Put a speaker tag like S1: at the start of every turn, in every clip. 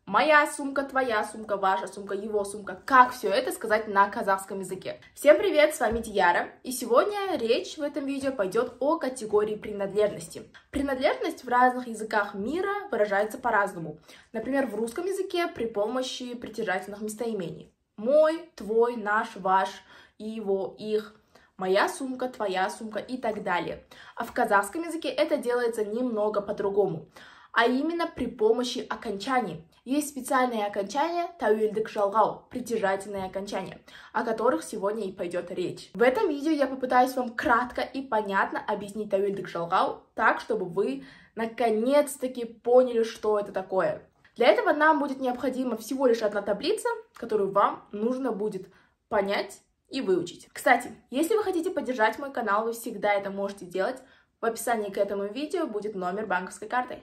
S1: моя сумка, твоя сумка, ваша сумка, его сумка. Как все это сказать на казахском языке? Всем привет, с вами Дияра. И сегодня речь в этом видео пойдет о категории принадлежности. Принадлежность в разных языках мира выражается по-разному. Например, в русском языке при помощи притяжательных местоимений. Мой, твой, наш, ваш, его, их. Моя сумка, твоя сумка и так далее. А в казахском языке это делается немного по-другому, а именно при помощи окончаний. Есть специальные окончания тәуелдік жалғау, притяжательные окончания, о которых сегодня и пойдет речь. В этом видео я попытаюсь вам кратко и понятно объяснить тәуелдік жалғау, так, чтобы вы наконец-таки поняли, что это такое. Для этого нам будет необходима всего лишь одна таблица, которую вам нужно будет понять и выучить. Кстати, если вы хотите поддержать мой канал, вы всегда это можете делать. В описании к этому видео будет номер банковской карты.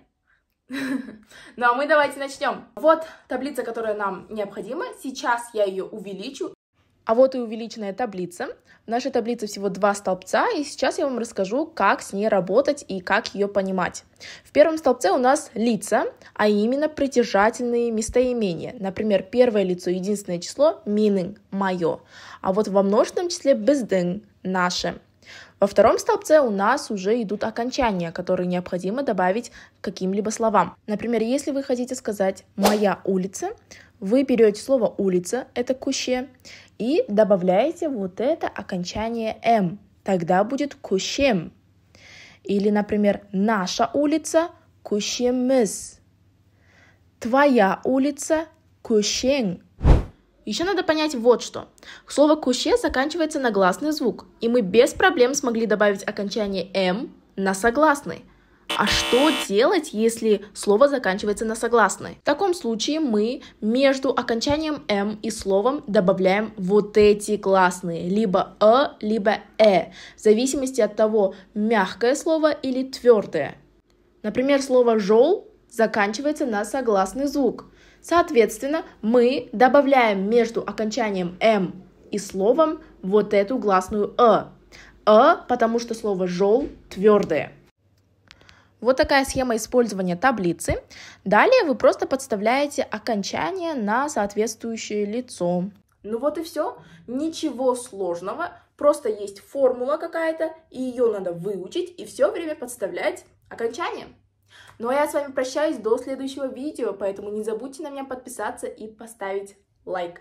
S1: Ну а мы давайте начнем. Вот таблица, которая нам необходима. Сейчас я ее увеличу. А вот и увеличенная таблица. В нашей таблице всего 2 столбца, и сейчас я вам расскажу, как с ней работать и как ее понимать. В первом столбце у нас лица, а именно притяжательные местоимения. Например, первое лицо, единственное число миның, мое. А вот во множественном числе біздің, наше. Во втором столбце у нас уже идут окончания, которые необходимо добавить к каким-либо словам. Например, если вы хотите сказать «моя улица», вы берете слово «улица», это «куще», и добавляете вот это окончание «м». Тогда будет «кущем». Или, например, «наша улица» – «кущеміз». «Твоя улица» – «кущең». Еще надо понять вот что. Слово «куще» заканчивается на гласный звук, и мы без проблем смогли добавить окончание «м» на согласный. А что делать, если слово заканчивается на согласный? В таком случае мы между окончанием «м» и словом добавляем вот эти гласные, либо либо в зависимости от того, мягкое слово или твердое. Например, слово «жол» заканчивается на согласный звук. Соответственно, мы добавляем между окончанием «м» и словом вот эту гласную потому что слово «жол» твердое. Вот такая схема использования таблицы. Далее вы просто подставляете окончание на соответствующее лицо. Ну вот и все. Ничего сложного. Просто есть формула какая-то, и ее надо выучить, и все время подставлять окончание. Ну а я с вами прощаюсь до следующего видео, поэтому не забудьте на меня подписаться и поставить лайк.